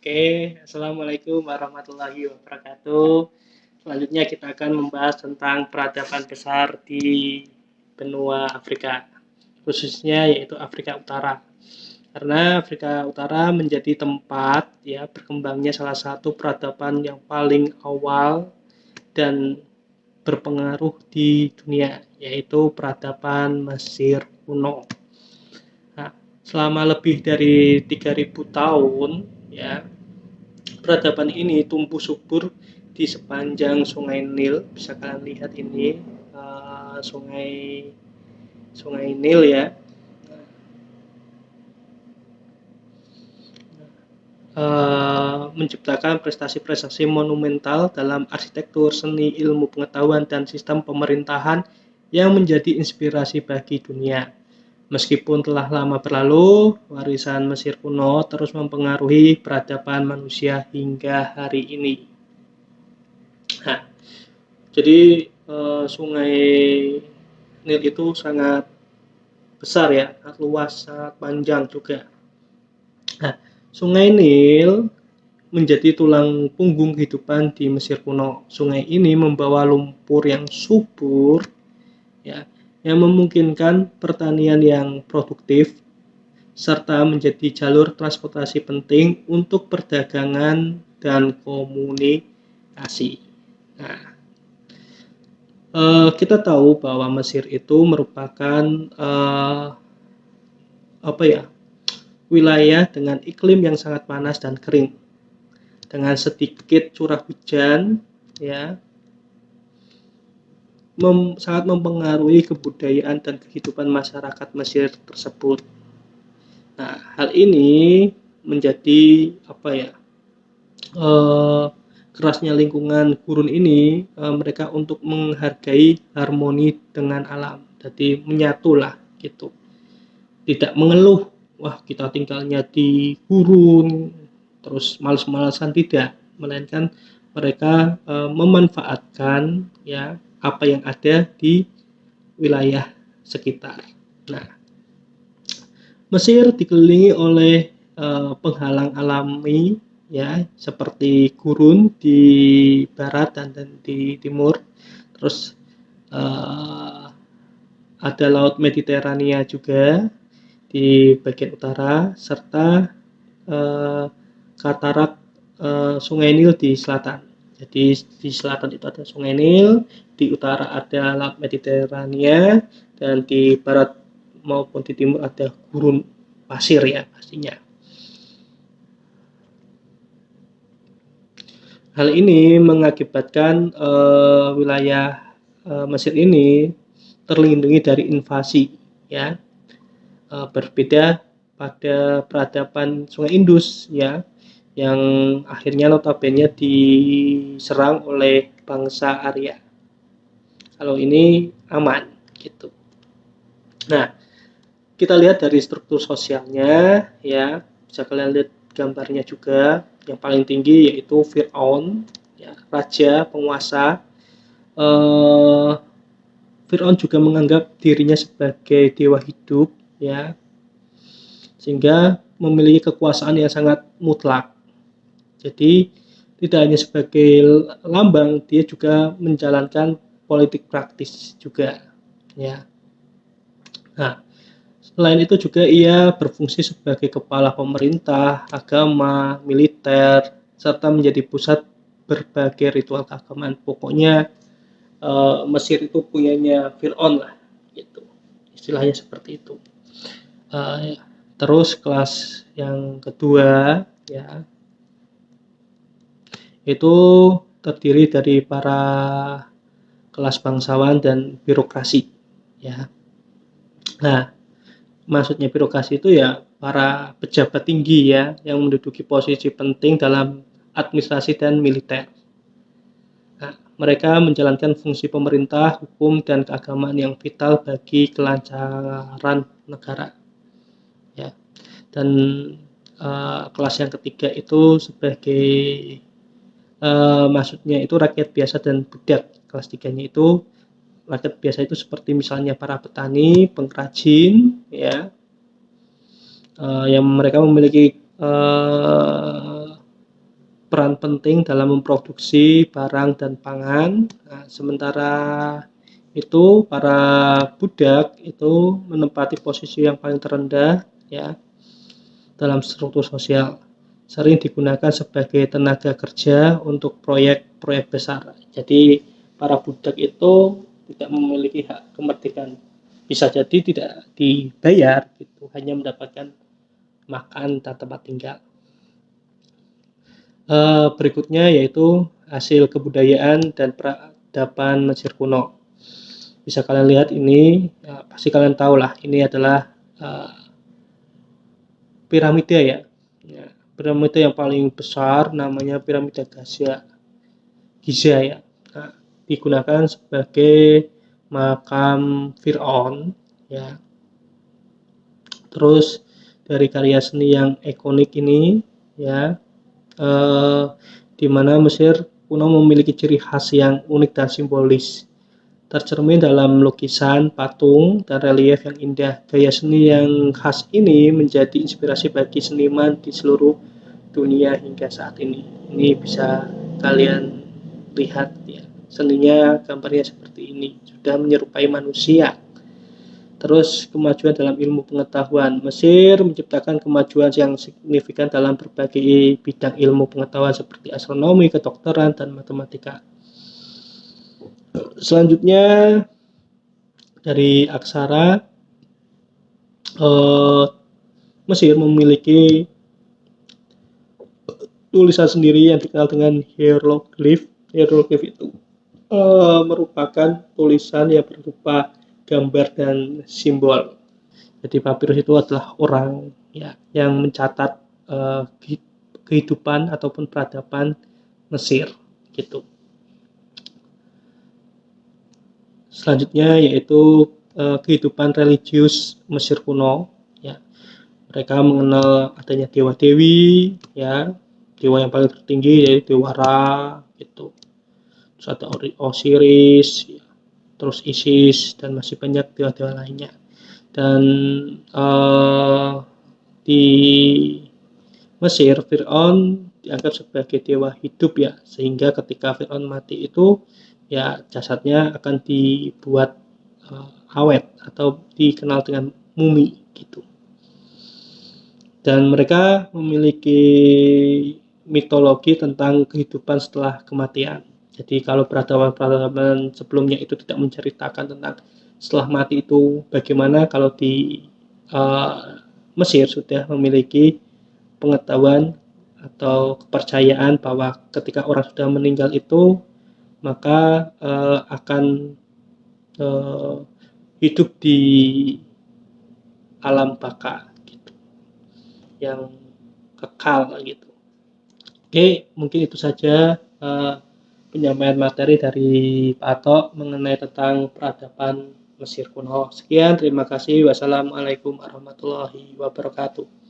Oke, Assalamualaikum warahmatullahi wabarakatuh. Selanjutnya kita akan membahas tentang peradaban besar di benua Afrika, khususnya yaitu Afrika Utara. Karena Afrika Utara menjadi tempat ya berkembangnya salah satu peradaban yang paling awal dan berpengaruh di dunia, yaitu peradaban Mesir kuno. Nah, selama lebih dari 3.000 tahun ya, peradaban ini tumbuh subur di sepanjang Sungai Nil. Bisa kalian lihat ini sungai Sungai Nil ya. Menciptakan prestasi-prestasi monumental dalam arsitektur, seni, ilmu pengetahuan, dan sistem pemerintahan yang menjadi inspirasi bagi dunia. Meskipun telah lama berlalu, warisan Mesir kuno terus mempengaruhi peradaban manusia hingga hari ini. Nah, jadi Sungai Nil itu sangat besar ya, sangat luas, sangat panjang juga. Nah, Sungai Nil menjadi tulang punggung kehidupan di Mesir kuno. Sungai ini membawa lumpur yang subur, ya, yang memungkinkan pertanian yang produktif, serta menjadi jalur transportasi penting untuk perdagangan dan komunikasi. Nah, kita tahu bahwa Mesir itu merupakan wilayah dengan iklim yang sangat panas dan kering, dengan sedikit curah hujan, ya, sangat mempengaruhi kebudayaan dan kehidupan masyarakat Mesir tersebut. Nah, hal ini menjadi kerasnya lingkungan gurun ini, mereka untuk menghargai harmoni dengan alam. Jadi menyatulah gitu. Tidak mengeluh, wah kita tinggalnya di gurun, terus malas-malasan, tidak, melainkan mereka memanfaatkan ya apa yang ada di wilayah sekitar. Nah, Mesir dikelilingi oleh penghalang alami ya, seperti gurun di barat dan di timur. Terus ada Laut Mediterania juga di bagian utara, serta katarak Sungai Nil di selatan. Jadi di selatan itu ada Sungai Nil, di utara ada Laut Mediterania, dan di barat maupun di timur ada gurun pasir ya pastinya. Hal ini mengakibatkan wilayah Mesir ini terlindungi dari invasi ya. Berbeda pada peradaban Sungai Indus ya, yang akhirnya notabene diserang oleh bangsa Arya. Kalau ini aman gitu. Nah, kita lihat dari struktur sosialnya ya, bisa kalian lihat gambarnya juga. Yang paling tinggi yaitu Fir'aun ya, raja penguasa. Fir'aun juga menganggap dirinya sebagai dewa hidup ya, sehingga memiliki kekuasaan yang sangat mutlak. Jadi tidak hanya sebagai lambang, dia juga menjalankan politik praktis juga ya. Nah, selain itu juga ia berfungsi sebagai kepala pemerintah, agama, militer, serta menjadi pusat berbagai ritual keagamaan. Pokoknya Mesir itu punyanya Fir'aun lah gitu, istilahnya seperti itu. Terus kelas yang kedua ya, itu terdiri dari para kelas bangsawan dan birokrasi ya. Nah, maksudnya birokrasi itu ya para pejabat tinggi ya, yang menduduki posisi penting dalam administrasi dan militer. Nah, mereka menjalankan fungsi pemerintah, hukum, dan keagamaan yang vital bagi kelancaran negara ya. Dan kelas yang ketiga itu sebagai maksudnya itu rakyat biasa dan budak. Kelas tiganya itu rakyat biasa itu seperti misalnya para petani, pengrajin ya, yang mereka memiliki peran penting dalam memproduksi barang dan pangan. Nah, sementara itu para budak itu menempati posisi yang paling terendah ya dalam struktur sosial. Sering digunakan sebagai tenaga kerja untuk proyek-proyek besar. Jadi para budak itu tidak memiliki hak kemerdekaan. Bisa jadi tidak dibayar gitu, hanya mendapatkan makan dan tempat tinggal. Berikutnya yaitu hasil kebudayaan dan peradaban Mesir kuno. Bisa kalian lihat ini, ya, pasti kalian tahu lah, ini adalah piramida ya. Piramida yang paling besar namanya piramida Giza ya. Nah, digunakan sebagai makam Fir'aun ya. Terus dari karya seni yang ikonik ini ya, di mana Mesir kuno memiliki ciri khas yang unik dan simbolis, tercermin dalam lukisan, patung, dan relief yang indah. Gaya seni yang khas ini menjadi inspirasi bagi seniman di seluruh dunia hingga saat ini. Ini bisa kalian lihat ya, seninya gambarnya seperti ini, sudah menyerupai manusia. Terus kemajuan dalam ilmu pengetahuan. Mesir menciptakan kemajuan yang signifikan dalam berbagai bidang ilmu pengetahuan seperti astronomi, kedokteran, dan matematika. Selanjutnya dari aksara, Mesir memiliki tulisan sendiri yang dikenal dengan hieroglif. Hieroglif itu merupakan tulisan yang berupa gambar dan simbol. Jadi papirus itu adalah orang ya yang mencatat kehidupan ataupun peradaban Mesir gitu. Selanjutnya yaitu kehidupan religius Mesir kuno ya. Mereka mengenal adanya dewa-dewi ya, dewa yang paling tertinggi yaitu dewa Ra gitu. Terus ada Osiris ya, terus Isis, dan masih banyak dewa-dewa lainnya. Dan di Mesir, Fir'aun dianggap sebagai dewa hidup ya, sehingga ketika Fir'aun mati itu ya jasadnya akan dibuat awet atau dikenal dengan mumi gitu. Dan mereka memiliki mitologi tentang kehidupan setelah kematian. Jadi kalau peradaban-peradaban sebelumnya itu tidak menceritakan tentang setelah mati itu bagaimana, kalau di Mesir sudah memiliki pengetahuan atau kepercayaan bahwa ketika orang sudah meninggal itu maka akan hidup di alam baka gitu, yang kekal gitu. Oke, mungkin itu saja penyampaian materi dari Pak Ato mengenai tentang peradaban Mesir kuno. Sekian, terima kasih. Wassalamualaikum warahmatullahi wabarakatuh.